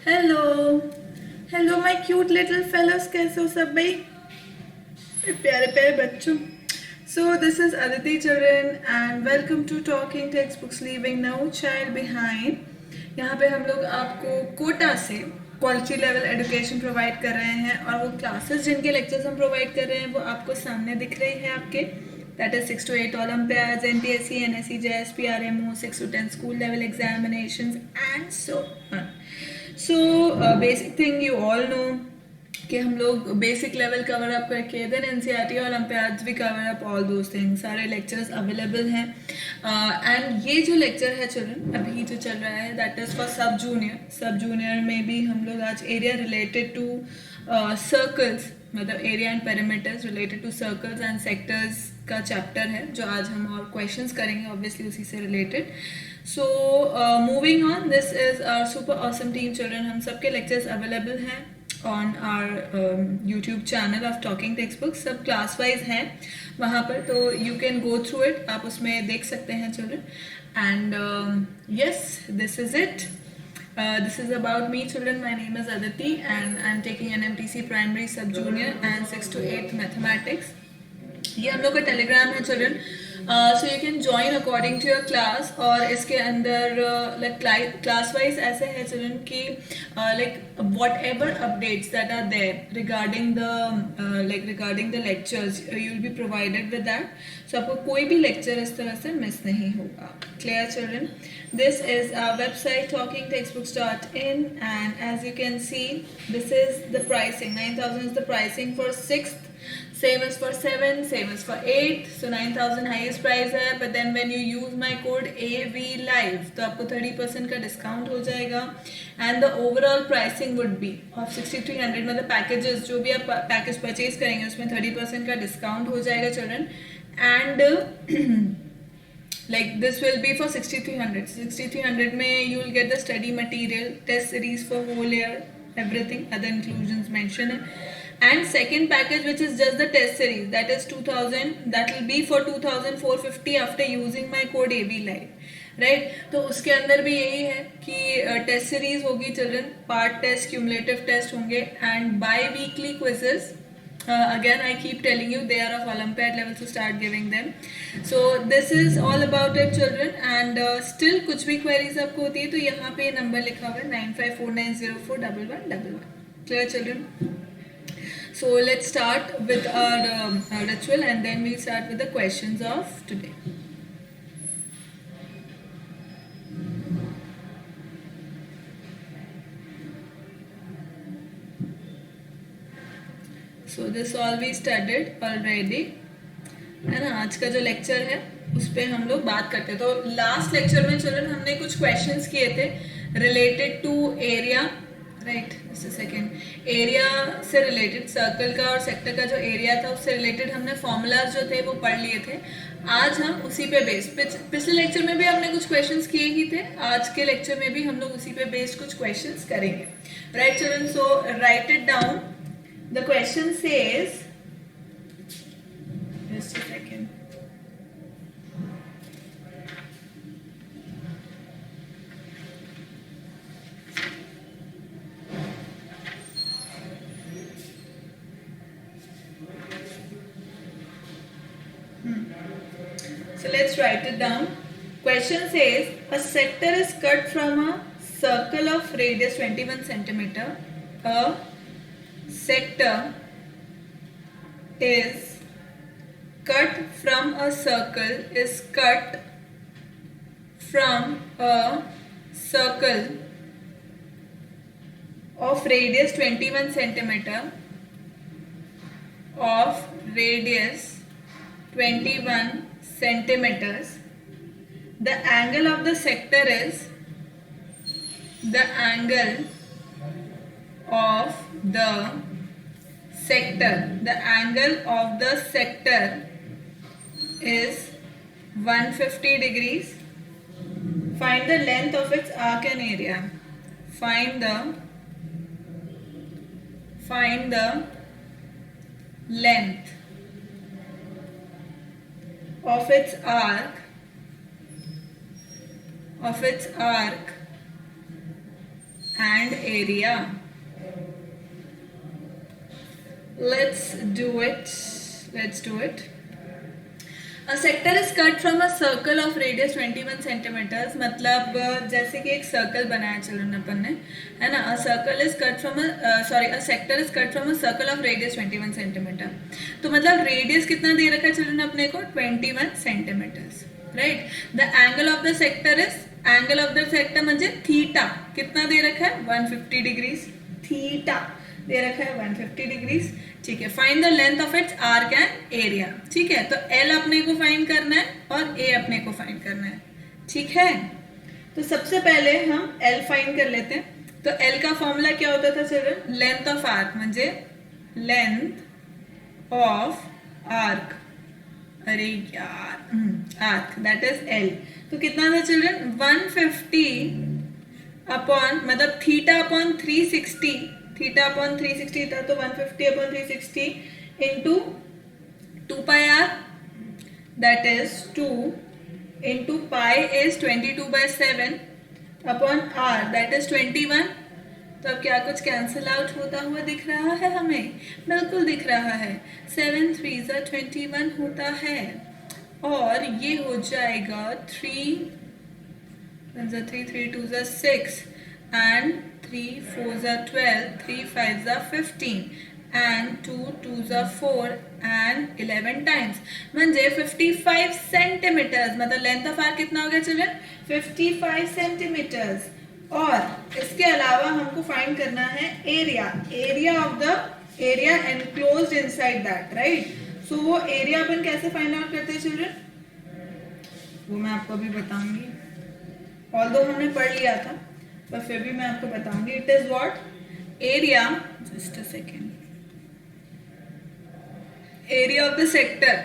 Hello hello my cute little fellows, कैसे हो सब भाई, प्यारे प्यारे बच्चों। So this is Aditi children and welcome to talking text books leaving no child behind. यहाँ पे हम लोग आपको कोटा से क्वालिटी लेवल एजुकेशन प्रोवाइड कर रहे हैं और वो क्लासेस जिनके लेक्चर्स हम प्रोवाइड कर रहे हैं वो आपको सामने दिख रही है आपके। That is 6 to 8 Olympiads, NTSC, NSE, JSP, RMO, 6 to 10 school level examinations and so on. So basic thing you all know कि हम लोग बेसिक लेवल कवर अप करके देन एनसीईआरटी और ओलंपियाड्स भी cover up all those things, सारे lectures available हैं। And ये जो लेक्चर है चिल्ड्रन अभी जो चल रहा है दैट इज फॉर सब जूनियर में भी हम लोग आज एरिया रिलेटेड टू सर्कल्स, मतलब area and perimeters related to circles and sectors का चैप्टर है जो आज हम और क्वेश्चंस करेंगे ऑब्वियसली उसी से related. So moving on, this is our super awesome team children. हम सबके लेक्चर्स अवेलेबल हैं on our YouTube channel of talking text books, सब क्लास वाइज हैं वहाँ पर, तो you can go through it, आप उसमें देख सकते हैं children. And yes, this is it. This is about me children. My name is Aditi and I'm taking an MTC primary sub junior and 6 to 8 mathematics. ये हम लोग का Telegram है children, so you can join according to your class. और इसके अंदर like class wise ऐसे है चिल्ड्रन कि like whatever updates that are there regarding the lectures you will be provided with that. So आपको कोई भी लेक्चर इस तरह से मिस नहीं होगा। Clear children? This is our website talkingtextbooks.in and as you can see this is the pricing. 9,000 is the pricing for 6th, same as for 7th, same as for 8th. So 9,000 highest price है, but then when you use my code AVLIVE तो आपको 30% का discount हो जाएगा and the overall pricing would be of 6,300। मतलब packages जो भी आप पैकेज परचेज करेंगे उसमें 30% का डिस्काउंट हो जाएगा children. and like this will be for 6,300. 6,300 में you will get the study material, test series for whole year, everything, other inclusions mentioned है। And second package which is just the test series, that is 2,000, that will be for 2,450 after using my code AVLIVE, right? तो उसके अंदर भी यही है कि test series होगी children, part test, cumulative test होंगे and by weekly quizzes. Again I keep telling you they are of Olympiad level, so start giving them. So this is all about it children and still कुछ भी queries आपको होती है तो यहाँ पे number लिखा हुआ है 9549041111। Clear children? So let's start with our ritual and then we'll start with the questions of today. So this all we studied already, है ना। आज का जो लेक्चर है उस पर हम लोग बात करते हैं। तो लास्ट लेक्चर में चिल्ड्रन हमने कुछ क्वेश्चंस किए थे related to area, right? Second area से रिलेटेड, सर्कल का और सेक्टर का जो एरिया था उससे रिलेटेड हमने फॉर्मूलाज जो थे वो पढ़ लिए थे। आज हम उसी पे बेस्ड, पिछले लेक्चर में भी हमने कुछ क्वेश्चंस किए ही थे, आज के लेक्चर में भी हम लोग उसी पे बेस्ड कुछ क्वेश्चंस करेंगे, right children? So right it down. The question says, just a second. So let's write it down. Question says, a sector is cut from a circle of radius 21 centimeter. A sector is cut from a circle, is cut from a circle of radius 21 centimeter, of radius 21 centimeters. The angle of the sector is, the angle of the sector, the angle of the sector is 150 degrees. Find the length of its arc and area. Find the length of its arc and area. Let's do it. A sector is cut from a circle of radius 21 centimeters. मतलब जैसे कि एक circle बनाया children अपन ने, है ना. A sector is cut from a circle of radius 21 centimeter. तो मतलब रेडियस कितना दे रखा है चिल्ड्रन अपने को, 21 centimetres, right. The angle of the sector म्हणजे थीटा कितना दे रखा है, 150 डिग्रीज. थीटा दे रखा है 150 डिग्रीज. ठीक है. Find the length of its arc and area. ठीक है. तो एल अपने को फाइंड करना है और ए अपने को फाइंड करना है. ठीक है. तो सबसे पहले हम एल फाइंड कर लेते हैं. तो एल का फॉर्मूला क्या होता था चिल्ड्रन, लेंथ ऑफ आर्क म्हणजे लेंथ ऑफ आर्क, अरे यार, आर्क दैट इज एल. तो कितना था चिल्ड्रन, 150 अपॉन मतलब थीटा अपॉन 360. थीटा अपॉन 360 था तो 150 upon 360 into 2 pi r, that is 2 into pi is 22/7 upon r, that is 21. तो अब क्या कुछ कैंसिल आउट होता हुआ दिख रहा है हमें, बिल्कुल दिख रहा है. 7 3 21 होता है और ये हो जाएगा 3 3 2 6 एंड 3 4 12, 3 5 15 and 2 2 4 and 11 टाइम्स म्हणजे 55 सेंटीमीटर्स. मतलब लेंथ ऑफ आर्क कितना हो गया चिल्ड्रन, 55 सेंटीमीटर्स. और इसके अलावा हमको फाइंड करना है area of the area enclosed inside that, right. So वो एरिया अपन कैसे फाइंड आउट करते हैं चिल्ड्रन, वो मैं आपको अभी बताऊंगी. ऑल्दो हमने पढ़ लिया था पर फिर भी मैं आपको बताऊंगी. It is what, area, just a second, area of the sector,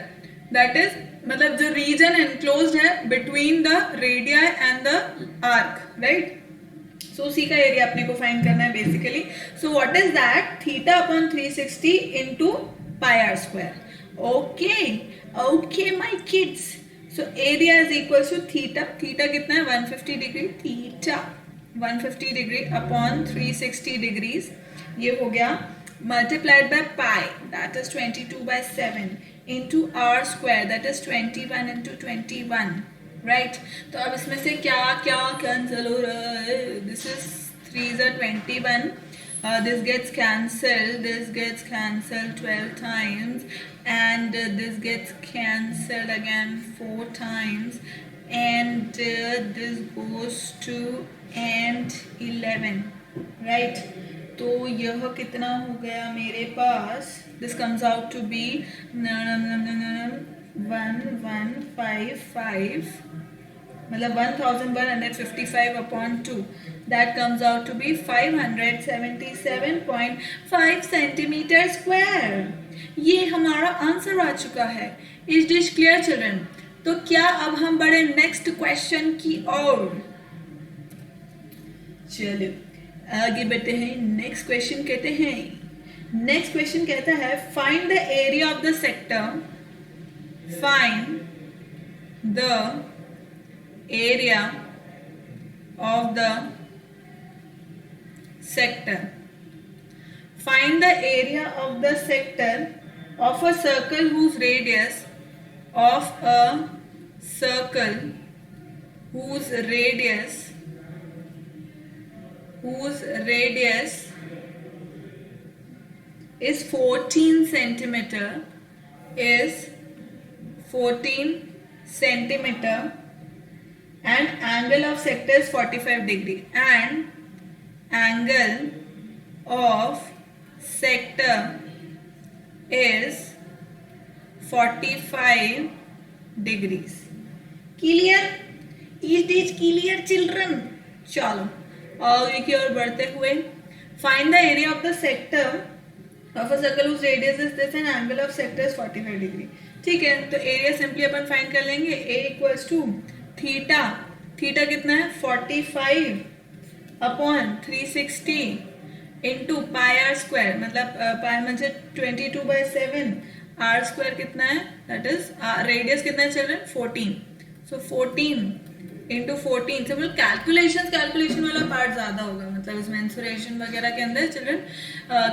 that is मतलब जो रीजन एनक्लोज्ड है between the radii and the arc, right. So उसी का एरिया अपने को फाइंड करना है basically. So what is that, theta upon 360 into pi r square. Okay my kids. So area is equal to theta. Theta कितना है, 150 degree. Theta 150 degree upon 360 degrees, ये हो गया, multiplied by pi that is 22/7 into r square that is 21 into 21, right. तो अब इसमें से क्या क्या कैंसिल हो रहा है, this is 3 21, this gets cancelled 12 times and this gets cancelled again 4 times and this goes to and 11, right. तो यह कितना हो गया मेरे पास, this comes out to be 1155 मतलब 1155 upon 2, that comes out to be 577.5 centimetre square. ये हमारा answer आ चुका है. Is this clear children. तो क्या अब हम बढ़े नेक्स्ट क्वेश्चन की ओर. चलिए आगे बढ़ते हैं. नेक्स्ट क्वेश्चन कहता है find the area of the sector. Find the area of the sector. Find the area of the sector of a circle whose radius is 14 centimeter and angle of sector is 45 degree and angle of sector is 45 degrees. Clear? Is this clear children? चलो आगे की ओर बढ़ते हुए. Find the area of the sector of a circle whose radius is this and angle of sector is 45 degree. ठीक है. तो area simply अपन find कर लेंगे. A इक्वल्स टू थीटा कितना है 45 upon 360 into pi r square मतलब pi म्हणजे 22/7, are square कितना है दैट इज रेडियस कितना है चिल्ड्रन 14. सो 14 इंटू 14 से, मतलब कैलकुलेशन वाला पार्ट ज्यादा होगा, मतलब इस मेंसुरेशन वगैरह के अंदर चिल्ड्रन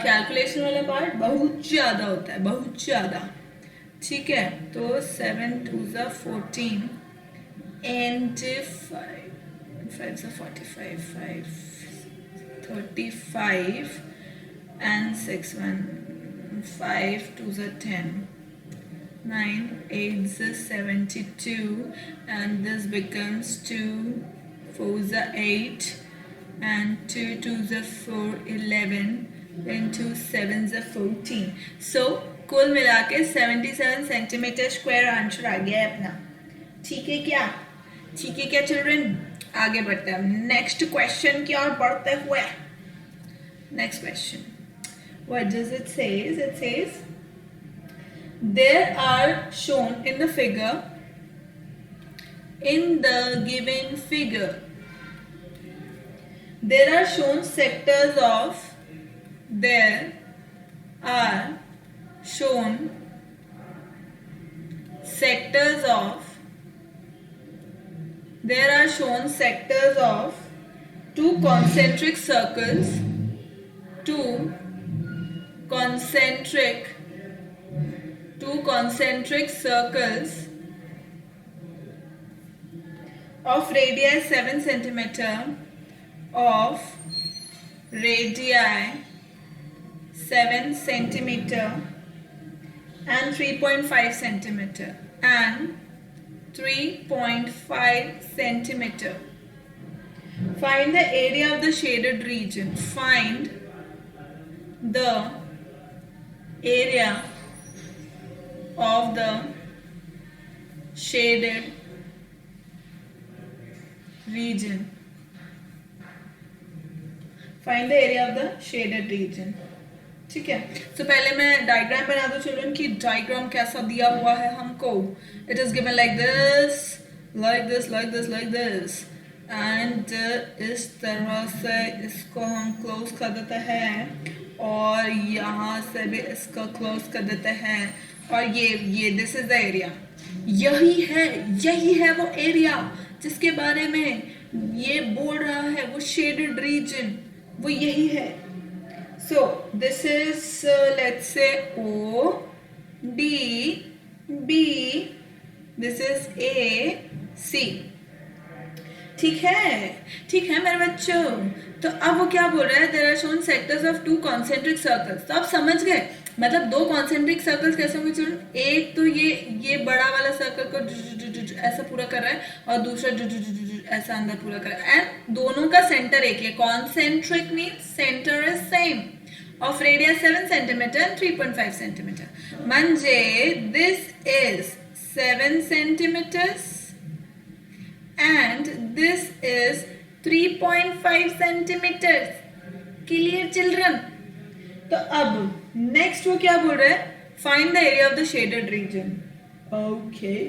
कैलकुलेशन वाला पार्ट बहुत ज्यादा होता है, बहुत ज्यादा। ठीक है, तो 7 2 14 and 5 5 45 5 35 and 6 1 5 2 10 9 8 72 and this becomes 2 4 8 and 2 2 4 11 into 7 14। so कुल मिला के 77 सेंटीमीटर स्क्वायर आंसर आ गया है अपना। ठीक है क्या? ठीक है क्या चिल्ड्रन? आगे बढ़ते हैं नेक्स्ट क्वेश्चन की ओर बढ़ते हुए। Next question, what does it says? It says there are shown in the figure, in the given figure there are shown sectors of, there are shown sectors of, there are shown sectors of two concentric circles, two concentric circles of radii 7 centimeter, of radii 7 centimeter and 3.5 centimeter and 3.5 centimeter. Find the area of the shaded region. Find the area of the shaded region. Find the area of the shaded region. ठीक है, तो पहले मैं diagram बना दूं children की diagram कैसा दिया हुआ है हमको। It is given like this, like this, like this, like this, and इस तरह से इसको हम क्लोज कर देते हैं और यहाँ से भी इसको क्लोज कर देते हैं और ये दिस इज द एरिया। यही है वो एरिया जिसके बारे में ये बोल रहा है, वो शेडेड रीजन वो यही है। So this is let's say O, D, B, this is A, C। ठीक है मेरे बच्चों। तो अब वो क्या बोल रहा है, there are shown sectors of two concentric circles. तो आप समझ गए, मतलब दो कॉन्सेंट्रिक सर्कल्स कैसे होंगे चिल्ड्रन? एक तो ये बड़ा वाला सर्कल को ऐसा पूरा कर रहा है और दूसरा ऐसा अंदर पूरा कर रहा है, एंड दोनों का सेंटर एक है। Concentric means centre is same, of radius 7 centimeter and 3.5 centimeter. म्हणजे this is 7 centimeters and this is 3.5 centimeters. Clear children? तो अब next वो क्या बोल रहा है? Find the area of the shaded region. Okay,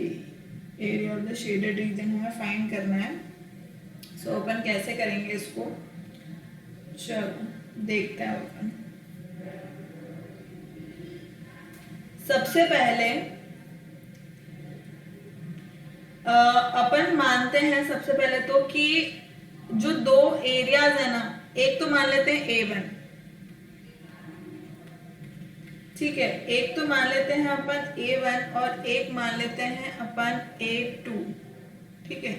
area of the shaded region हमें find करना है। So अपन कैसे करेंगे इसको? चलो देखते हैं अपन। सबसे पहले अपन मानते हैं सबसे पहले तो कि जो दो एरियाज है ना, एक तो मान लेते हैं A1, ठीक है, एक तो मान लेते हैं अपन A1 और एक मान लेते हैं अपन A2। ठीक है,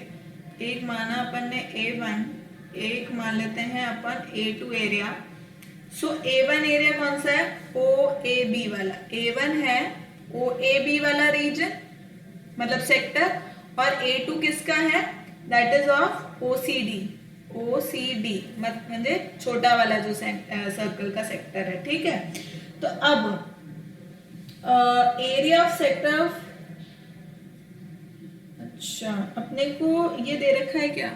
एक माना अपन ने A1, एक मान लेते हैं अपन A2 एरिया। सो A1 एरिया कौन सा है? OAB वाला। A1 है OAB वाला रीजन, मतलब सेक्टर, और A2 किसका है? दैट इज ऑफ OCD म्हणजे छोटा वाला जो सर्कल का सेक्टर है। ठीक है, तो अब एरिया ऑफ सेक्टर ऑफ, अच्छा अपने को ये दे रखा है क्या?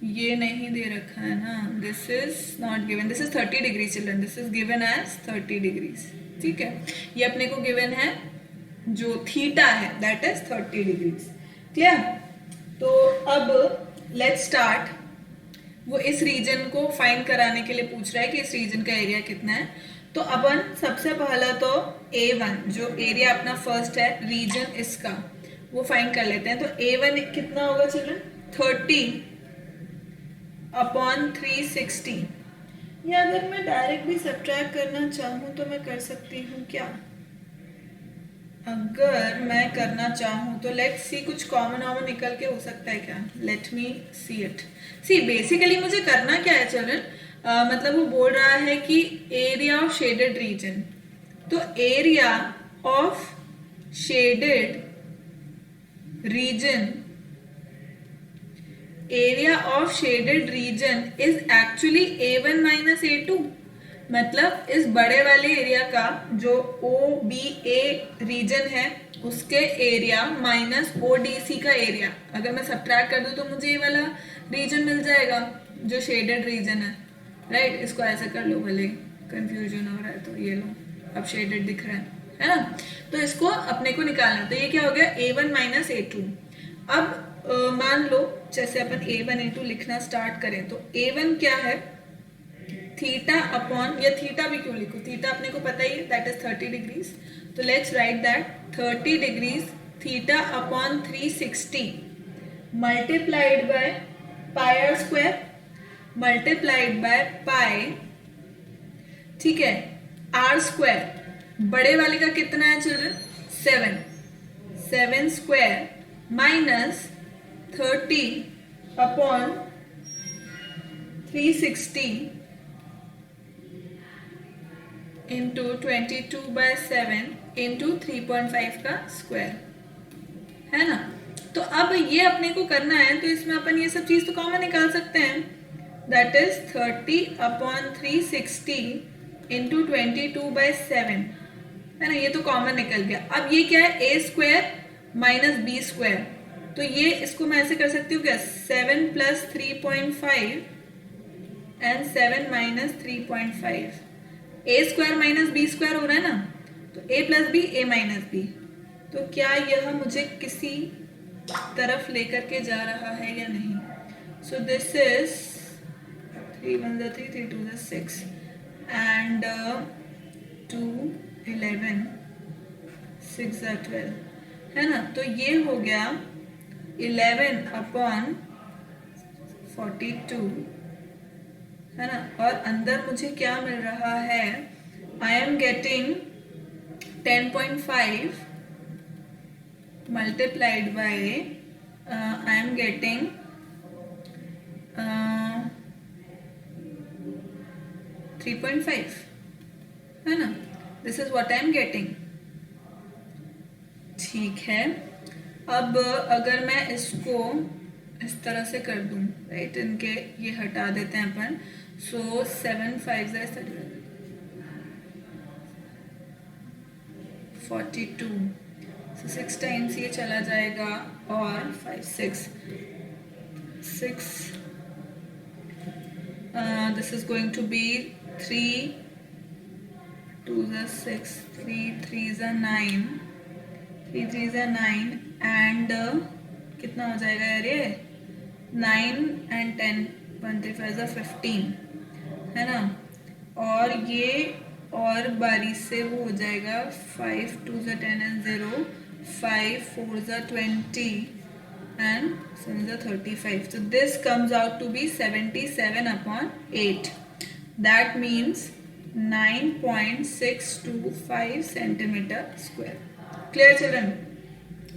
ये नहीं दे रखा है ना, this is not given, this is 30 degree children, this is given as 30 degrees. ठीक है, ये अपने को गिवन है जो थीटा है दैट इज 30 डिग्रीज। क्लियर? तो अब लेट्स स्टार्ट। वो इस रीजन को फाइंड कराने के लिए पूछ रहा है कि इस रीजन का एरिया कितना है। तो अपन सबसे पहला तो A1 जो एरिया अपना फर्स्ट है रीजन इसका, वो फाइंड कर लेते हैं। तो A1 कितना होगा चिल्ड्रन? 30/360। या अगर मैं डायरेक्ट भी सब्ट्रैक्ट करना चाहूँ तो मैं कर सकती हूँ क्या? अगर मैं करना चाहूँ तो लेट्स सी, कुछ कॉमन ऑमन निकल के हो सकता है क्या? Let me see it. See basically मुझे करना क्या है चिल्ड्रन, मतलब वो बोल रहा है कि एरिया ऑफ शेडेड रीजन, तो area of shaded region, area of shaded region is actually A1 minus A2। मतलब इस बड़े वाले एरिया का जो OBA रीजन है उसके एरिया माइनस ODC का एरिया, अगर मैं सब्ट्रैक्ट कर दूं तो मुझे ये वाला रीजन मिल जाएगा जो शेडेड रीजन है, राइट। इसको ऐसे कर लो, भले कंफ्यूजन हो रहा है तो ये लो, अब शेडेड दिख रहा है ना। तो इसको अपने को निकालना, तो ये क्या हो गया A1 माइनस A2। अब मान लो जैसे अपन A1 A2 लिखना स्टार्ट करें तो A1 क्या है, थीटा अपॉन, या थीटा भी क्यों लिखो, थीटा अपने को पता ही है दैट इज 30 डिग्रीज, तो let's write that 30 degrees theta upon 360 multiplied by pi r square multiplied by pi, ठीक है, आर स्क्वायर। बड़े वाले का कितना है children? 7 square minus 30 upon 360 into 22/7 into 3.5 का स्क्वायर, है ना। तो अब ये अपने को करना है, तो इसमें अपन ये सब चीज तो कॉमन निकाल सकते हैं, दैट इज 30 अपॉन 360 इंटू 22/7, है ना, ये तो कॉमन निकल गया। अब ये क्या है, A square minus B square, तो ये इसको मैं ऐसे कर सकती हूँ क्या, 7 plus 3.5 and 7 minus 3.5, A square minus B square हो रहा है ना, तो A plus B A minus B, तो क्या यह मुझे किसी तरफ लेकर के जा रहा है या नहीं? सो दिस इज 3 1 3 3 2 6 एंड 2 11 6 12, है ना। तो ये हो गया 11 अपॉन 42, है ना। और अंदर मुझे क्या मिल रहा है, I am getting 10.5 multiplied by I am getting 3.5, है ना, this is what I am getting. ठीक है, अब अगर मैं इसको इस तरह से कर दूं, राइट, इनके ये हटा देते हैं अपन, सो 7 5 42, सो 6 टाइम्स ये चला जाएगा, और 5 6 this is going to be 3 2 6 3 3 9 3 3 9 and कितना हो जाएगा यार ये, 9 एंड 10 1 3 5 15, है ना। और ये और बारी से वो हो जाएगा 5 2 10 and 0 5 4 20 and 7 35, so this comes out to be 77/8, that means 9.625 centimeter square. Clear children?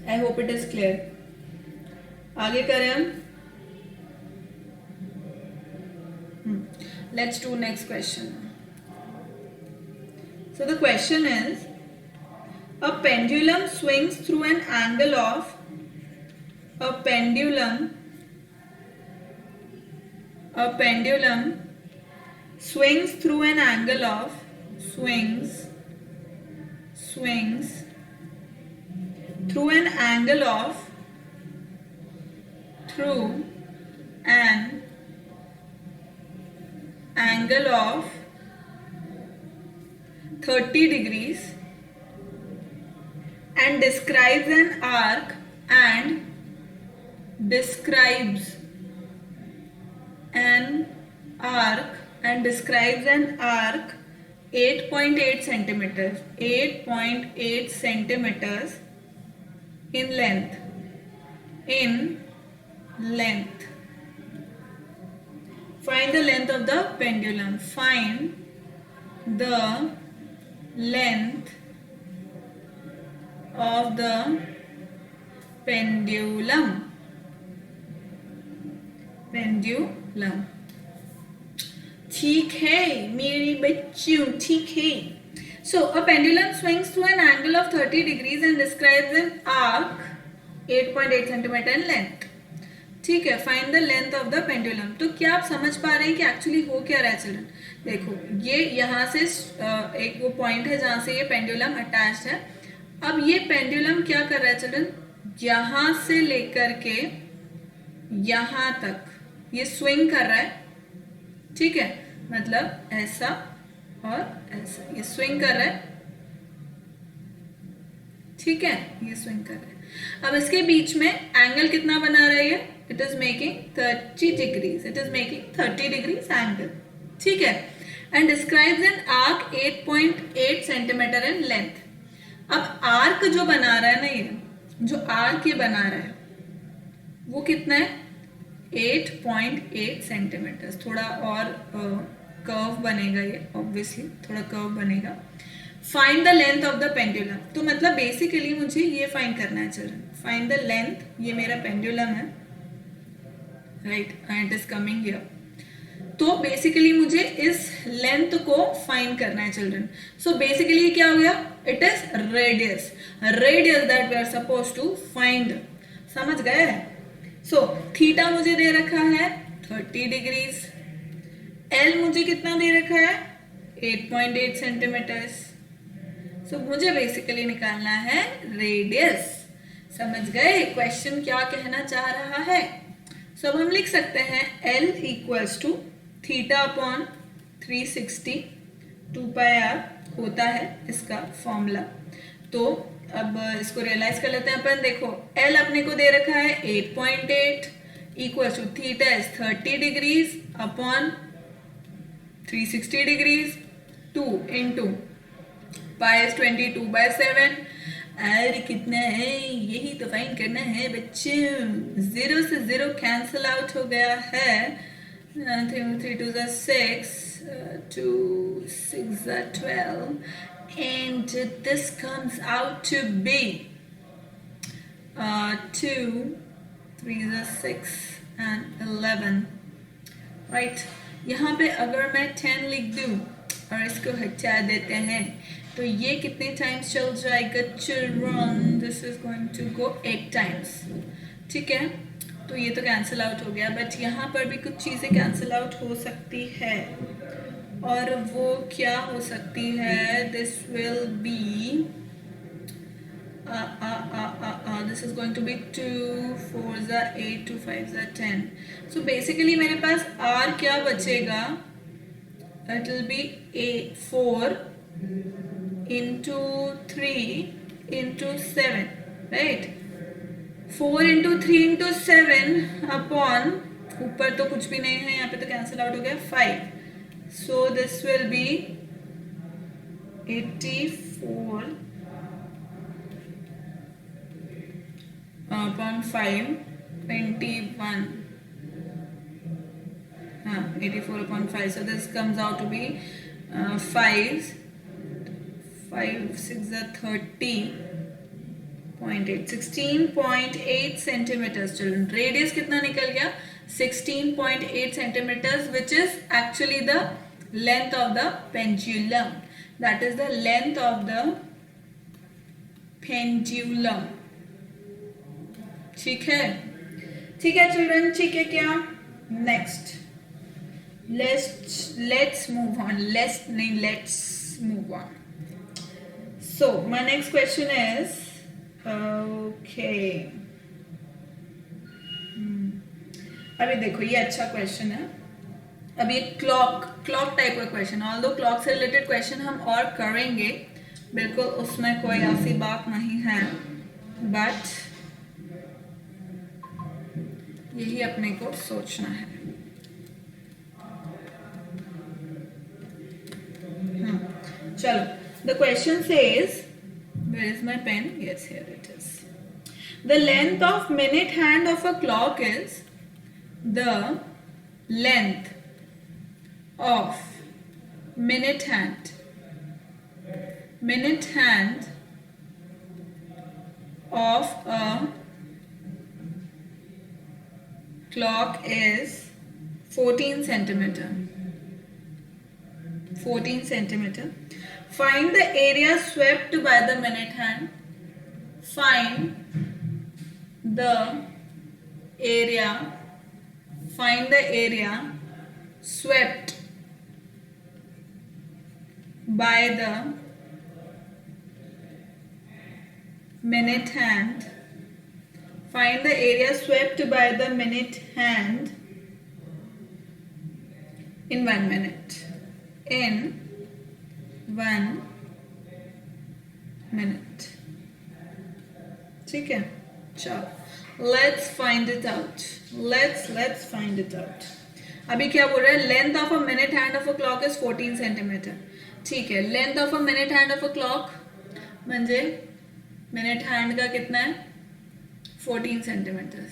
I hope it is clear. आगे करें हम, let's do next question. So the question is, a pendulum swings through an angle of, a pendulum swings through an angle of, swings through an angle of, through an angle of 30 degrees and describes an arc and describes an arc 8.8 centimeters, 8.8 centimeters in length, in length. Find the length of the pendulum. Find the length of the pendulum. Pendulum. ठीक है मेरी बच्चों, ठीक है. So a pendulum swings through an angle of 30 degrees and describes an arc 8.8 centimeter in length. ठीक है, find the length of the pendulum. तो क्या आप समझ पा रहे हैं कि एक्चुअली हो क्या रहा है चिल्ड्रन? देखो ये यहाँ से एक वो पॉइंट है जहाँ से ये पेंडुलम अटैच्ड है. अब ये पेंडुलम क्या कर रहा है चिल्ड्रन? यहाँ से लेकर के यहाँ तक ये स्विंग कर रहा है. ठीक है, मतलब ऐसा और ऐसा ये स्विंग कर रहा है. ठीक है, ये स्विंग कर रहा है. अब इसके बीच में एंगल कितना बना रहा है ये? It is making 30 degrees. It is making 30 degrees angle. ठीक है, and describes an arc 8.8 centimetre in length. अब आर्क जो बना रहा है ना, ये जो आर्क ये बना रहा है वो कितना है? 8.8 सेंटीमीटर. थोड़ा और कर्व बनेगा ये, ऑब्वियसली थोड़ा कर्व बनेगा. Find the length of the pendulum. तो मतलब बेसिकली मुझे ये फाइंड करना है चिल्ड्रन. Find the length. ये मेरा पेंडुलम है, right, and it is coming here. तो बेसिकली मुझे इस लेंथ को फाइंड करना है चिल्ड्रन. सो बेसिकली क्या हो गया? It is radius. Radius that we are suppose to find. समझ गए? सो थीटा मुझे दे रखा है 30 डिग्रीज. एल मुझे कितना दे रखा है? 8.8 सेंटीमीटर्स. सो मुझे बेसिकली निकालना है रेडियस. समझ गए क्वेश्चन क्या कहना चाह रहा है? सो अब हम लिख सकते हैं L equals to theta upon 360 2πr होता है इसका फॉर्मूला. तो अब इसको रियलाइज कर लेते हैं अपन. देखो L अपने को दे रखा है 8.8 equals to theta is 30 degrees upon 360 degrees. 2 into pi is 22/7. और कितना है? यही तो फाइंड करना है बच्चों. 0 से 0 कैंसिल आउट हो गया है. 3 2 6, 2 6 12, and this comes out to be 2 3 6 and 11, right. यहाँ पे अगर मैं 10 लिख दूं और इसको हटा देते हैं तो ये कितने टाइम्स चल जाएगा children? This is going to go 8 times. ठीक है, तो ये तो कैंसिल आउट हो गया. बट यहाँ पर भी कुछ चीज़ें कैंसिल आउट हो सकती है. और वो क्या हो सकती है? This will be this is going to be 2 4 8 2 5 10. So basically मेरे पास r क्या बचेगा? It will be 4 into 3 into 7, right. 4 into 3 into 7 upon, ऊपर तो कुछ भी नहीं है, यहाँ पे तो कैंसिल आउट हो गया 5. So this will be 84 upon 5 21. 84 upon 5. So this comes out to be 5 6 30.8 16.8 centimetres. Children radius कितना निकल गया? 16.8 centimetres, which is actually the length of the pendulum. That is the length of the pendulum. ठीक है, ठीक है children, ठीक है क्या? Next let's move on. Let's move on. So my next question is okay. अभी देखो ये अच्छा क्वेश्चन है. अभी क्लॉक टाइप का क्वेश्चन. ऑल्दो क्लॉक से रिलेटेड क्वेश्चन हम और करेंगे, बिल्कुल उसमें कोई ऐसी बात नहीं है. बट यही अपने को सोचना है. चलो, the question says, where is my pen? Yes, here it is. The length of minute hand of a clock is the length of minute hand of a clock is 14 centimeter. 14 centimeter. Find the area swept by the minute hand. Find the area swept by the minute hand. Find the area swept by the minute hand in 1 minute. In 1 minute. ठीक है, चलो let's find it out. Let's find it out. अभी क्या बोल रहा है? Length of a minute hand of a clock is 14 centimetre. ठीक है, length of a minute hand of a clock म्हणजे मिनट हैंड का कितना है? 14 सेंटीमीटर.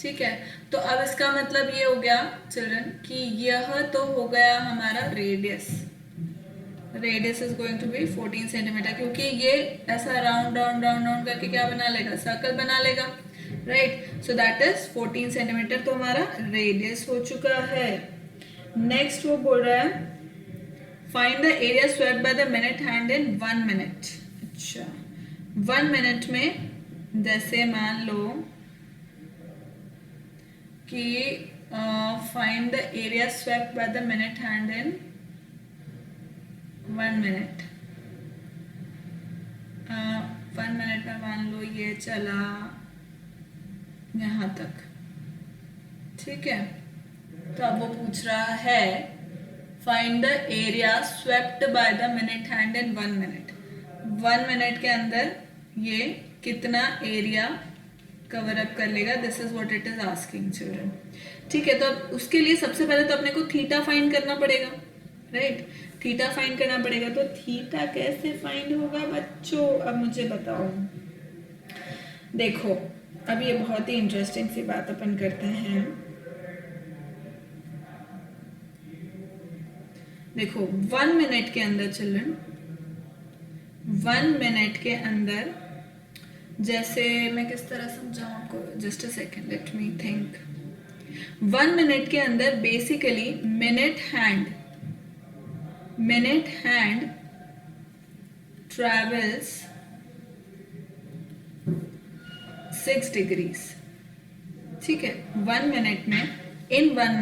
ठीक है, तो अब इसका मतलब ये हो गया चिल्ड्रन कि यह तो हो गया हमारा radius. Radius is going to be 14 centimetre, क्योंकि ये ऐसा राउंड राउंड राउंड राउंड करके क्या बना लेगा? सर्कल बना लेगा. Right, so that is 14 centimetre. तो हमारा रेडियस हो चुका है. नेक्स्ट वो बोल रहा है find the area swept by the minute hand in 1 minute. अच्छा, 1 मिनट में जैसे मान लो कि find the area swept by the minute hand in 1 minute. 1 minute में मान लो ये चला यहां तक. ठीक है, तो अब वो पूछ रहा है find the area swept by the minute hand in 1 minute. 1 minute के अंदर ये कितना एरिया कवर अप कर लेगा? This is what it is asking children. ठीक है, तो अब उसके लिए सबसे पहले तो अपने को थीटा फाइंड करना पड़ेगा. राइट, थीटा फाइंड करना पड़ेगा. तो थीटा कैसे फाइंड होगा बच्चों? अब मुझे बताओ. देखो, अब ये बहुत ही इंटरेस्टिंग सी बात अपन करते हैं. देखो, 1 मिनट के अंदर चिल्ड्रन, 1 मिनट के अंदर जैसे मैं किस तरह समझाऊं आपको? Just a second, let me think. 1 minute के अंदर basically minute hand travels 6 degrees. ठीक है, 1 मिनट में in 1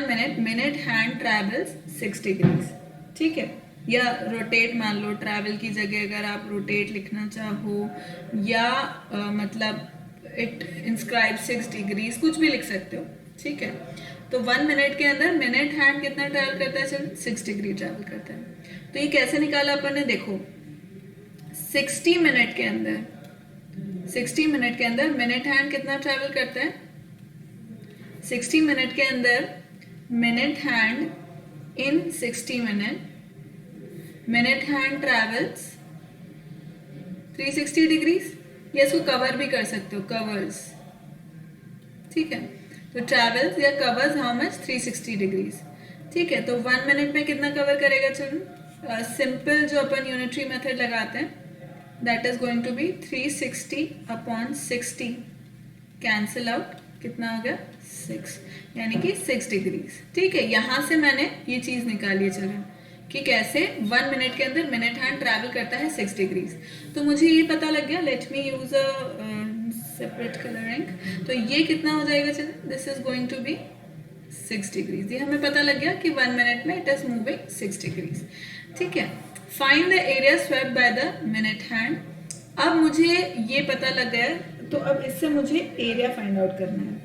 minute minute hand travels 6 degrees. ठीक है, या रोटेट मान लो. ट्रैवल की जगह अगर आप रोटेट लिखना चाहो या मतलब इट इंस्क्राइब 6 degrees, कुछ भी लिख सकते हो. ठीक है, तो 1 मिनट के अंदर मिनट हैंड कितना ट्रैवल करता है? चलो 6 डिग्री ट्रैवल करता है. तो ये कैसे निकाला अपन ने? देखो, 60 मिनट के अंदर मिनट हैंड कितना ट्रैवल करता है? 60 मिनट के अंदर minute hand in 60 minute hand travels 360 degrees. या इसको कवर भी कर सकते हो, कवर्स. ठीक है, तो ट्रैवल्स या कवर्स हाउ मच? 360 डिग्रीज. ठीक है, तो 1 मिनट में कितना कवर करेगा? चलो सिंपल जो अपन यूनिटरी मेथड लगाते हैं, that is going to be 360 upon 60. Cancel out, कितना हो गया? 6, यानी कि 6 डिग्रीज. ठीक है, यहां से मैंने ये चीज निकाली. चलो कि कैसे 1 मिनट के अंदर मिनट हैंड ट्रैवल करता है 6 डिग्रीज. तो मुझे ये पता लग गया. Let me use a separate colouring. तो ये कितना हो जाएगा? चलो this is going to be 6 degrees. ये हमें पता लग गया कि 1 मिनट में इट इज मूविंग 6 डिग्रीज. ठीक है, find the area swept by the minute hand. अब मुझे ये पता लग गया, तो अब इससे मुझे एरिया फाइंड आउट करना है.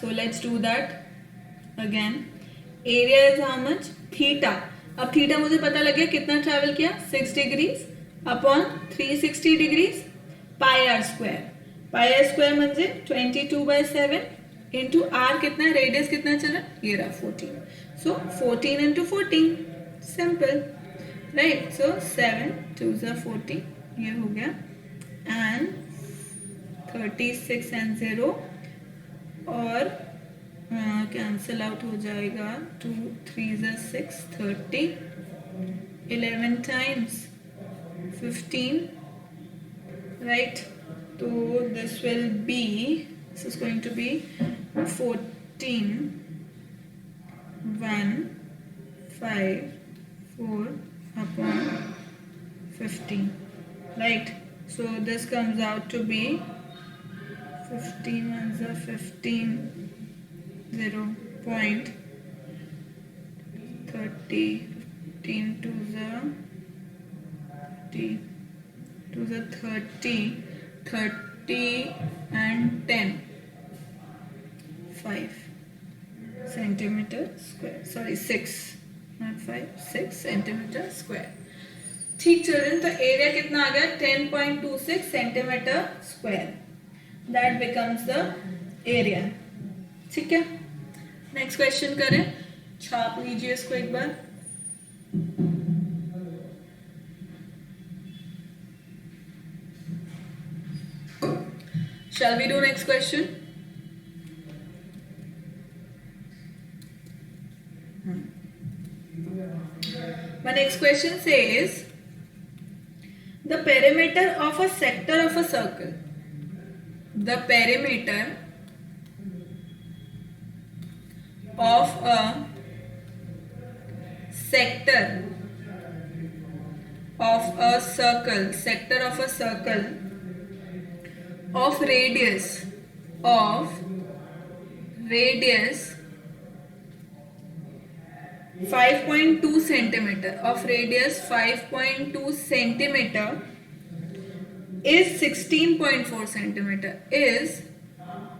So let's do that again. Area is how much? Theta. अब थीटा मुझे पता लग गया कितना ट्रैवल किया? 6 degrees upon 360 degrees pi r square. Pi r square म्हणजे 22/7 इंटू आर कितना है? रेडियस कितना चला? ये रहा 14. सो 14 इंटू 14. सिंपल. राइट, सो 7 2 14. ये हो गया and 36 and 0 और कैंसिल आउट हो जाएगा, 2 3 6 30, 11 times 15, right? So this is going to be 14 1 5 4 upon 15, right? So this comes out to be 15 ones are 15, 0.30, 15 twos are 30, 30 and 10, 5 centimeter square, sorry 6 not 5, 6 centimeter square. ठीक children, तो area कितना आ गया, 10.26 centimetre square, that becomes the area. ठीक है, next question करें, छाप लीजिए इसको एक बार. Shall we do next question? My next question says the perimeter of a sector of a circle. The perimeter of a sector of a circle, sector of a circle of radius 5.2 centimeter, of radius 5.2 centimeter is 16.4 centimeter, is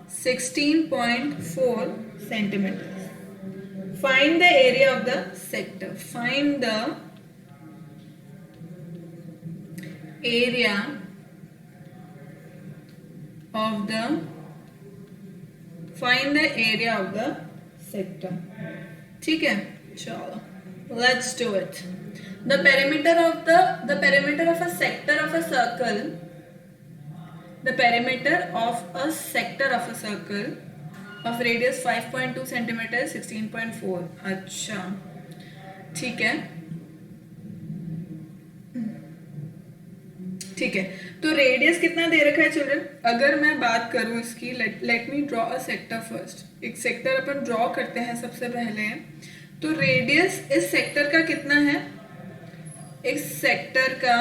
16.4 centimeters. Find the area of the sector. Find the area of the sector. ठीक है, चलो let's do it. The perimeter of a sector of a circle, the perimeter of a sector of a circle of radius 5.2 centimeter 16.4. अच्छा, ठीक है, ठीक है. तो radius कितना दे रखा है चिल्ड्रन? अगर मैं बात करूं इसकी, let me draw a sector first. एक सेक्टर अपन ड्रॉ करते हैं सबसे पहले. तो रेडियस इस सेक्टर का कितना है? इस सेक्टर का,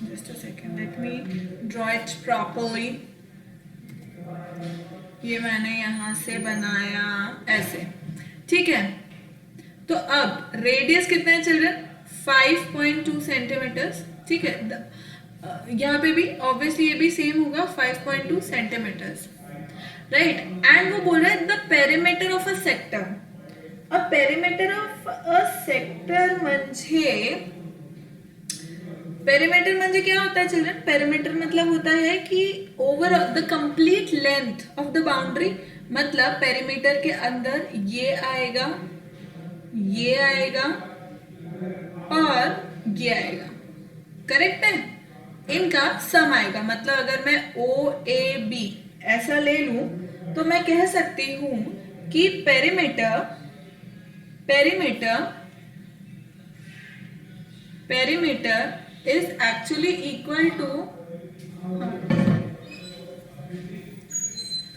just a second, let me draw it properly. ये मैंने यहां से बनाया ऐसे, ठीक है. तो अब रेडियस कितना है चिल्ड्रन? 5.2 सेंटीमीटर. ठीक है, यहाँ पे भी ऑब्वियसली ये भी सेम होगा, 5.2 सेंटीमीटर्स, राइट. एंड वो बोल रहा है the perimeter of a sector. अब पेरीमीटर ऑफ अ सेक्टर म्हणजे क्या होता है चिल्ड्रन? पेरीमीटर मतलब होता है कि over the complete length of the boundary. मतलब पेरीमीटर के अंदर ये आएगा, ये आएगा और ये आएगा, करेक्ट है? इनका सम आएगा. मतलब अगर मैं OAB ऐसा ले लूं तो मैं कह सकती हूं कि perimeter is actually equal to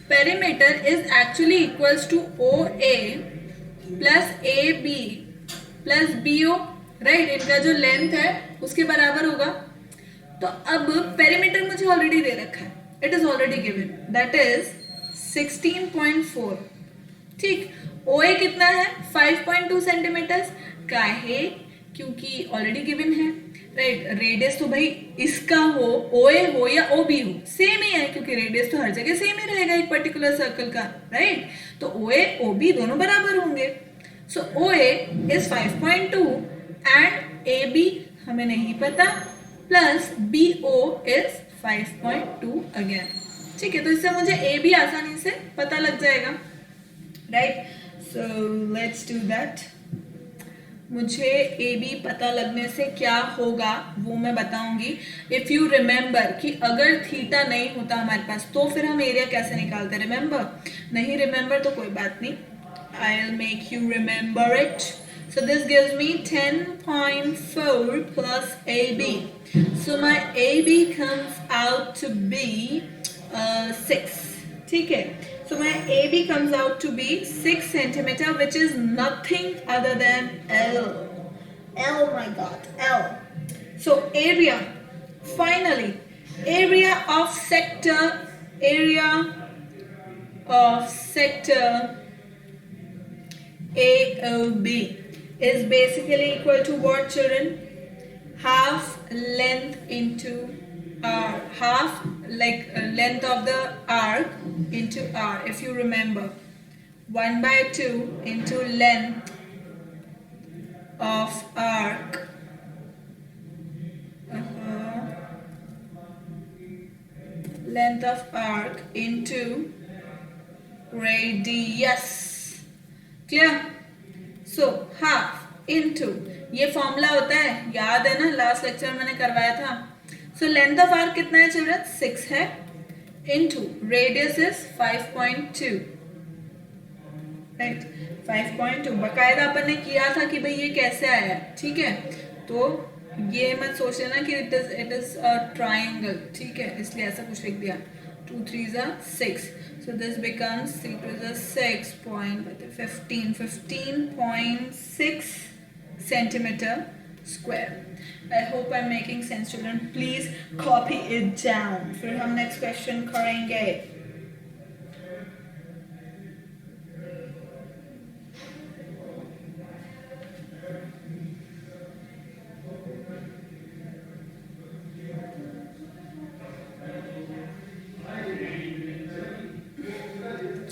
perimeter is actually equals to OA plus AB plus BO, right. इनका जो लेंथ है उसके बराबर होगा. तो अब पेरीमीटर मुझे ऑलरेडी दे रखा है, it is already given, that is 16.4. ठीक. OA कितना है? 5.2 सेंटीमीटर. काहे? क्योंकि ऑलरेडी गिवन है, राइट. रेडियस तो भाई इसका हो, OA हो या OB हो, सेम ही है, क्योंकि रेडियस तो हर जगह सेम ही रहेगा एक पर्टिकुलर सर्कल का, राइट. तो OA OB दोनों बराबर होंगे. सो OA इज 5.2 एंड AB हमें नहीं पता, प्लस BO इज 5.2 अगेन. ठीक है, तो इससे मुझे AB आसानी से पता लग जाएगा, right. So let's do that. मुझे ए बी पता लगने से क्या होगा वो मैं बताऊंगी. इफ यू रिमेंबर कि अगर थीटा नहीं होता हमारे पास तो फिर हम एरिया कैसे निकालते, रिमेंबर? नहीं रिमेंबर तो कोई बात नहीं, I will make you remember it. So this gives me 10.4 plus AB. So my AB comes out to be 6. ठीक है. So my AB comes out to be 6 centimeter, which is nothing other than L. L, my God, L. So area, finally, area of sector AOB is basically equal to what, children? Half length into r, half like length of the arc into r. If you remember, 1 by 2 into length of arc, length of arc into radius. Clear? So half into, ये formula होता है, याद है ना, last lecture में मैंने करवाया था. सो लेंथ ऑफ आर्क कितना है चिल्ड्रन? 6 है, इनटू रेडियस इज 5.2, राइट? 5.2 बकायदा अपन ने किया था कि भाई ये कैसे आया, ठीक है? तो ये मत सोच लेना कि इट इज अ ट्रायंगल, ठीक है? इसलिए ऐसा कुछ लिख दिया. 2 3s are 6. So this becomes 3 2s are 6 point 15.6 centimeter square. I hope I'm making sense, children. Please copy it down. फिर हम next question करेंगे.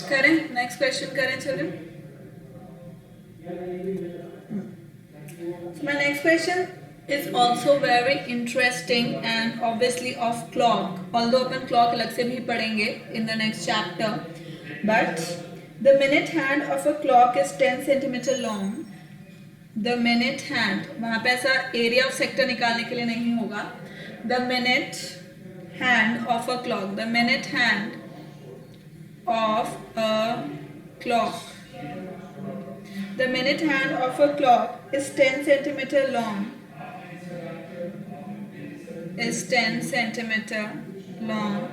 करें नेक्स्ट क्वेश्चन करें children. So my next question is also very interesting and obviously of clock. Although upon clock अलग से भी पढ़ेंगे in the next chapter, but the minute hand of a clock is 10 centimeter long. The minute hand, वहाँ पे ऐसा area of sector निकालने के लिए नहीं होगा. The minute hand of a clock, the minute hand of a clock, the minute hand of a clock is 10 centimeter long, is 10 centimeter long.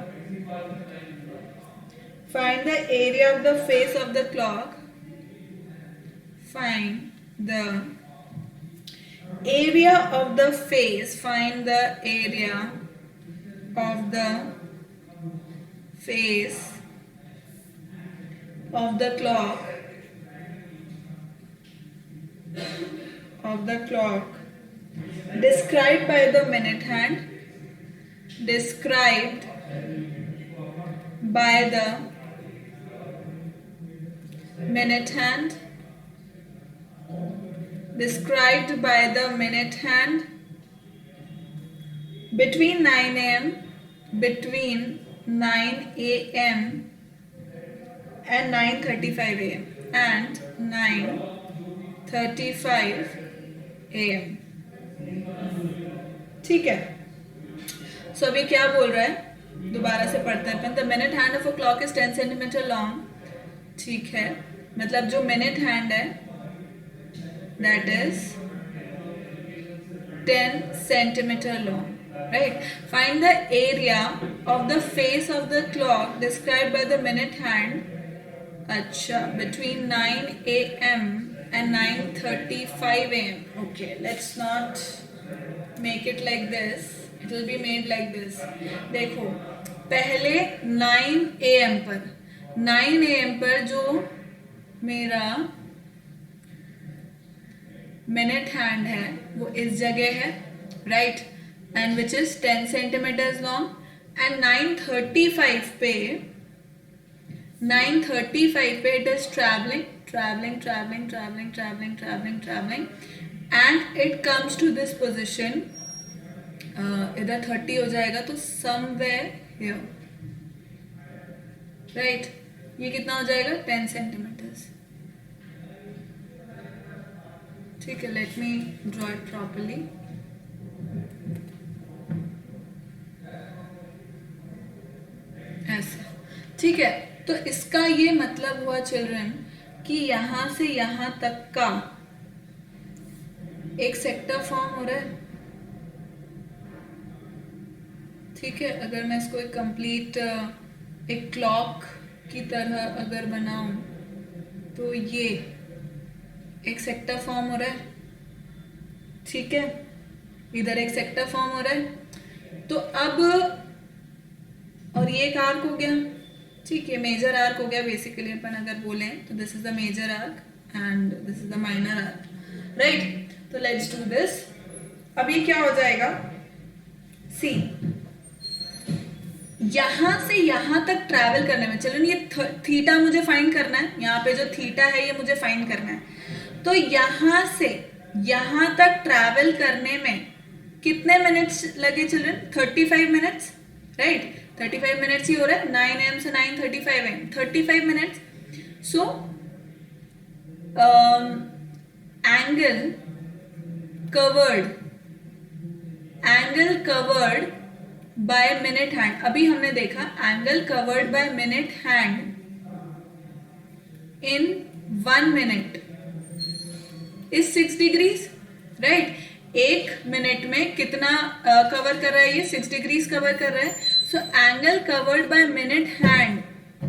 Find the area of the face of the clock. Find the area of the face. Find the area of the face of the clock, described by the minute hand, described by the minute hand, described by the minute hand, between 9 a.m. and 9:35 a.m. and 9:35 a.m. ठीक है. सो अभी क्या बोल रहा है, दोबारा से पढ़ते हैं अपन. The minute hand of a clock is 10 centimetre long. ठीक है, मतलब जो मिनट हैंड है that is 10 centimeter long, right? Find the area of the face of the clock described by the minute hand. Acha, between 9 a.m. and 9:35 a.m. Okay, let's not make it like this. It will be made like this. देखो, पहले 9 a.m. पर जो मेरा minute hand है वो इस जगह है, right? And which is 10 centimetres long. And 9:35 पे it is travelling and it comes to this position. इधर 30 हो जाएगा तो समवेयर हियर, राइट? ये कितना हो जाएगा? 10 सेंटीमीटर्स. ठीक है, let me draw it properly. ऐसे, ठीक है। तो इसका ये मतलब हुआ चिल्ड्रन कि यहां से यहां तक का एक सेक्टर फॉर्म हो रहा है। ठीक है, अगर मैं इसको एक कंप्लीट एक क्लॉक की तरह अगर बनाऊं तो ये एक सेक्टर फॉर्म हो रहा है। ठीक है, इधर एक सेक्टर फॉर्म हो रहा है। तो अब, और ये एक आर्क हो गया। ठीक है, मेजर आर्क हो गया बेसिकली अपन अगर बोले तो this is the major arc and this is the minor arc, right. तो लेट्स डू दिस। अब ये क्या हो जाएगा, सी यहां से यहां तक ट्रैवल करने में, चलो ये थीटा मुझे फाइंड करना है, यहाँ पे जो थीटा है ये मुझे फाइंड करना है। तो यहां से यहां तक ट्रैवल करने में कितने मिनट्स लगे चिल्ड्रन, 35 मिनट्स, राइट। 35 मिनट्स ही हो रहा है, 9 AM से 9:35 AM, 35 minutes. So angle covered by minute hand, अभी हमने देखा angle covered by minute hand in 1 minute is 6 degrees, right. 1 minute में कितना कवर कर रहा है, ये 6 डिग्रीज कवर कर रहा है। So angle covered by minute hand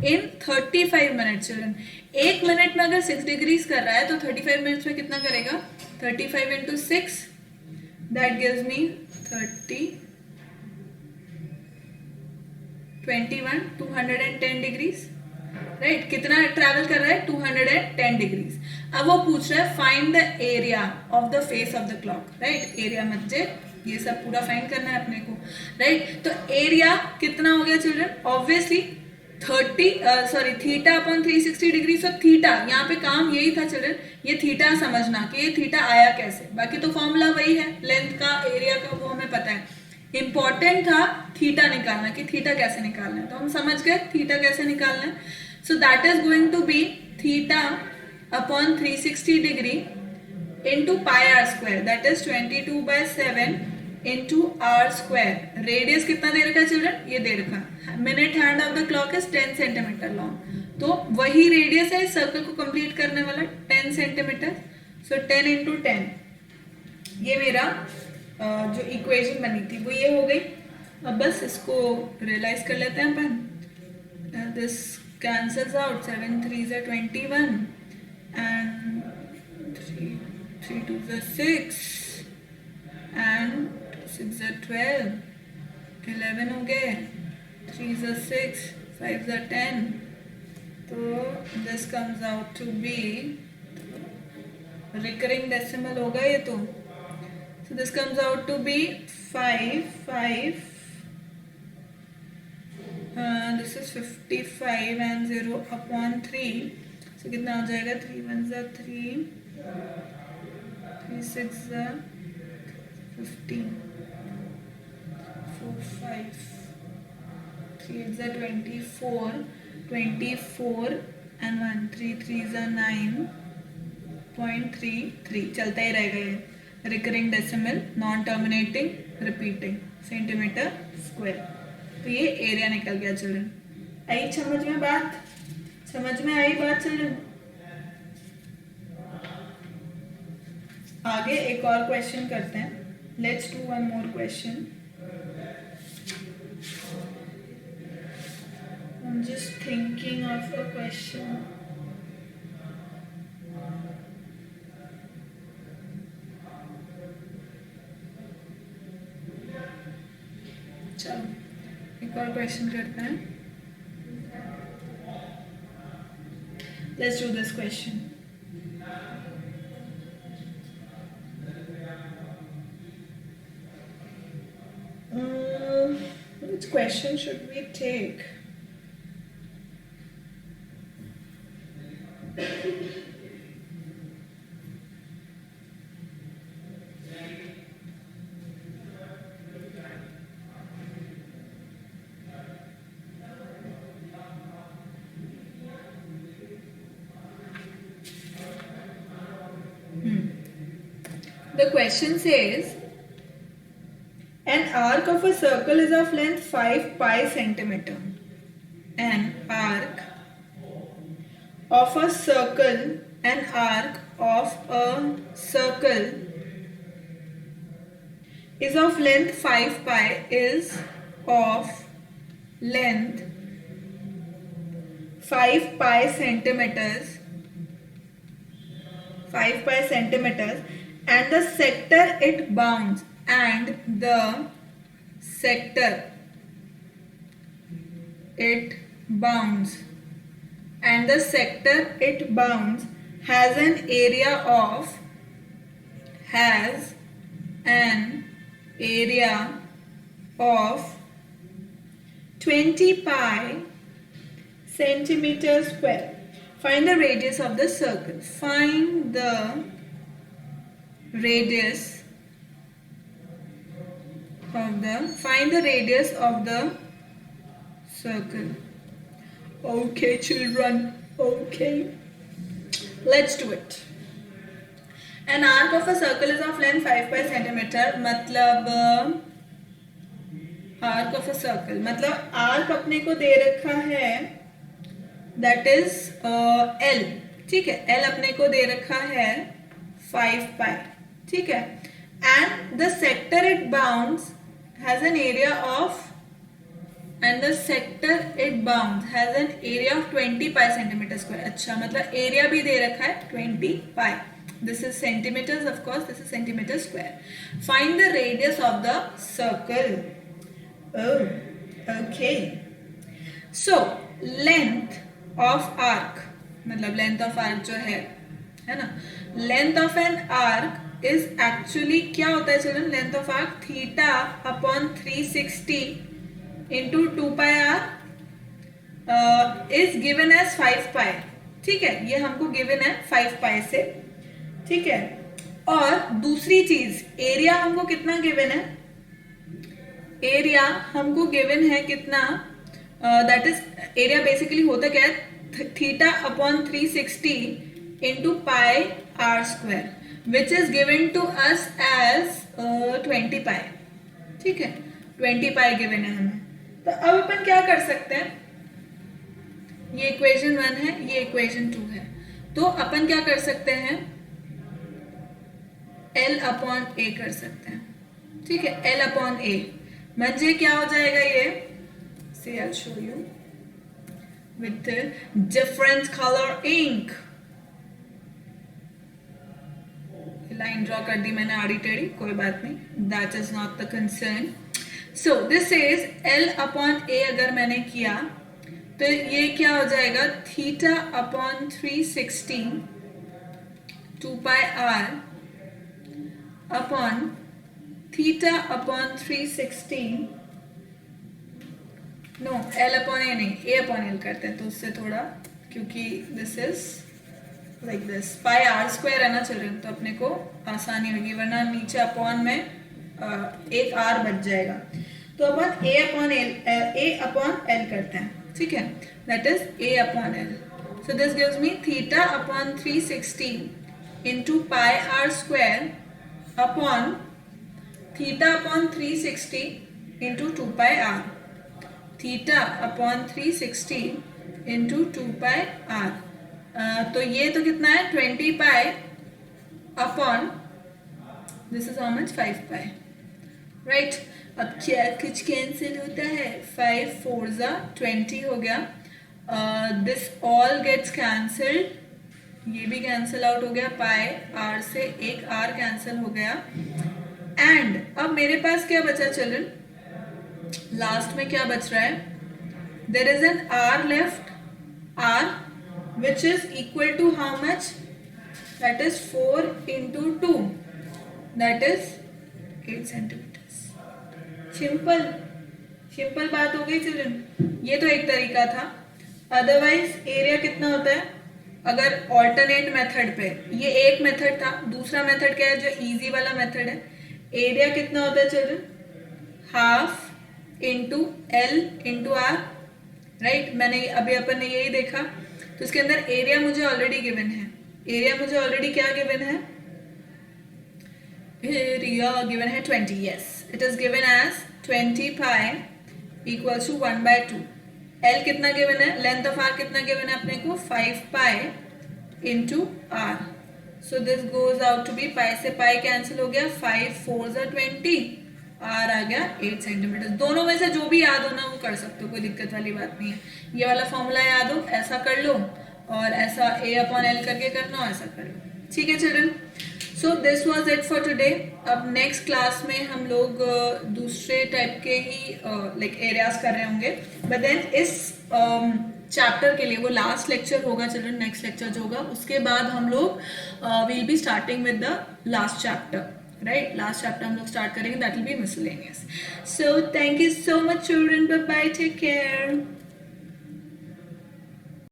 in 35 minute children. 1 minute में अगर 6 डिग्रीज कर रहा है तो 35 मिनट्स में कितना करेगा, 35 into 6, that gives me 30, 21, 210 degrees, right. कितना ट्रैवल कर रहा है, 210 डिग्रीज। अब वो पूछ रहा है find the area of the face of the clock, right. Area मतलब ये सब पूरा फाइंड करना है अपने को, राइट। तो एरिया कितना हो गया children, obviously theta upon 360 degree. So theta यहाँ पे काम यही था चिल्ड्रन, ये थीटा समझना कि ये थीटा आया कैसे। बाकी तो फॉर्मूला वही है, लेंथ का, एरिया का, वो हमें पता है। इंपॉर्टेंट था थीटा निकालना, कि थीटा कैसे निकालना है। तो हम समझ गए थीटा कैसे निकालना है। So that is going to be theta upon 360 degree into pi r square, that is 22/7 into r square. Radius कितना दे रखा है चिल्ड्रन, ये दे रखा है। Minute hand of the clock is 10 centimetre long, तो वही रेडियस है इस सर्कल को कंप्लीट करने वाला, 10 सेंटीमीटर। सो 10 इंटू 10, ये मेरा जो इक्वेशन बनी थी वो ये हो गई। अब बस इसको रियलाइज कर लेते हैं अपन। This cancels out, 7 3s are 21 and 3 2s are 6 and 6 are 12, 11 हो गए, 3s are 6, 5s are 10। तो this comes out to be, recurring decimal होगा ये तो। So this comes out to be 5, this is 55 and 0 upon 3. So कितना हो जाएगा, 3 1s are 3, 3 6s are 15, 4 5, 3 8s are 24, 24 and 1 3 3s are 9.33, चलता ही रहेगा ये। Recurring decimal, non terminating, repeating, centimetre square. तो ये एरिया निकल गया चिल्ड्रन। आई समझ में बात, समझ में आई बात चिल्ड्रन। आगे एक और क्वेश्चन करते हैं, let's do one more question. I am just thinking of a question. चलो एक और क्वेश्चन करते हैं। Let's do this question. Which question should we take? The question says an arc of a circle is of length 5 pi centimeter. An arc of a circle, an arc of a circle is of length 5 pi, is of length 5 pi centimeters, 5 pi centimeters, and the sector it bounds, and the sector it bounds, and the sector it bounds has an area of, has an area of 20 pi centimeter square. Find the radius of the circle. Find the radius of the circle. Okay, children. Okay. Let's do it. An arc of a circle is of length 5 pi centimeter. मतलब arc of a circle, मतलब arc अपने को दे रखा है, that is L. ठीक है, L अपने को दे रखा है 5 pi. ठीक है, and the sector it bounds has an area of, and the sector it bounds has an area of 20 pi centimeter square. अच्छा, मतलब area भी दे रखा है 20 pi. This is centimeters, of course, this is centimeter square. Find the radius of the circle. Oh, okay. So, length of arc, मतलब length of arc जो है ना, length of an arc is actually क्या होता है children? Length of arc theta upon 360 into 2 pi r is given as 5 pi. ठीक है, ये हमको given है 5 pi से. ठीक है, और दूसरी चीज एरिया हमको कितना गिवन है, एरिया हमको गिवन है कितना, दैट इज एरिया बेसिकली होता क्या है, theta upon 360 into pi r square which is given to us as 20 pi. ठीक है, 20 पाई गिवन है हमें. तो अब अपन क्या कर सकते हैं, ये इक्वेशन 1 है, ये इक्वेशन 2 है, तो अपन क्या कर सकते हैं, L अपॉन A कर सकते हैं. ठीक है, L अपॉन A म्हणजे क्या हो जाएगा ये, see I'll show you with the different color ink. Line draw कर दी मैंने आड़ी टेढ़ी, कोई बात नहीं, that is not the concern. So this is L upon A अगर मैंने किया तो ये क्या हो जाएगा, theta upon 360 2 pi r upon theta upon 360, no L upon A नहीं, A अपॉन L करते हैं तो उससे थोड़ा, क्योंकि this is like this pi r square है ना चिल्ड्रन, तो अपने को आसानी होगी, वरना नीचे अपॉन में एक r बच जाएगा. तो अपन A अपॉन L करते हैं. ठीक है, that is A upon L. So this gives me theta upon 360 into pi r square upon theta upon 360 into 2 pi r, theta upon 360 into 2 pi r. तो ये तो कितना है 20 pi upon this is how much 5 pi. Right, अब क्या कुछ cancel होता है, 5 4 जा 20 हो गया, दिस ऑल गेट्स कैंसल्ड, ये भी कैंसिल आउट हो गया, पाई आर से एक आर कैंसिल हो गया, एंड अब मेरे पास क्या बचा चिल्ड्रन, लास्ट में क्या बच रहा है, there is an r left, r which is equal to how much, that is 4 into 2, that is 8 centimetres. Simple बात हो गई चिल्ड्रन. ये तो एक तरीका था, अदरवाइज एरिया कितना होता है, अगर ऑल्टरनेट मेथड पे, ये एक मेथड था, दूसरा मेथड क्या है जो इजी वाला मेथड है, एरिया कितना होता है children, half into L into r. Right, मैंने अभी अपन ने यही देखा, तो इसके अंदर एरिया मुझे ऑलरेडी गिवन है, एरिया मुझे ऑलरेडी क्या गिवन है, एरिया गिवन है 20. Yes, it is given as 20 pi equals to 1/2. L कितना गिवन है, लेंथ ऑफ आर कितना गिवन है अपने को, 5 pi into r. So this goes out to be, pi से पाई कैंसिल हो गया, 5 4 20, आर आ गया 8 सेंटीमीटर. दोनों में से जो भी याद होना वो कर सकते हो, कोई दिक्कत वाली बात नहीं है. ये वाला फॉर्मूला याद हो, ऐसा कर लो, और ऐसा a अपॉन एल करके करना हो, ऐसा कर लो. ठीक है children, so this was it for today. अब नेक्स्ट क्लास में हम लोग दूसरे टाइप के ही लाइक एरियाज कर रहे होंगे, बट देन इस चैप्टर के लिए वो लास्ट लेक्चर होगा चिल्ड्रन. नेक्स्ट लेक्चर जो होगा उसके बाद हम लोग will be starting with the last chapter. Right, last chapter हम लोग स्टार्ट करेंगे, that will be miscellaneous. So thank you so much children, bye bye, take care.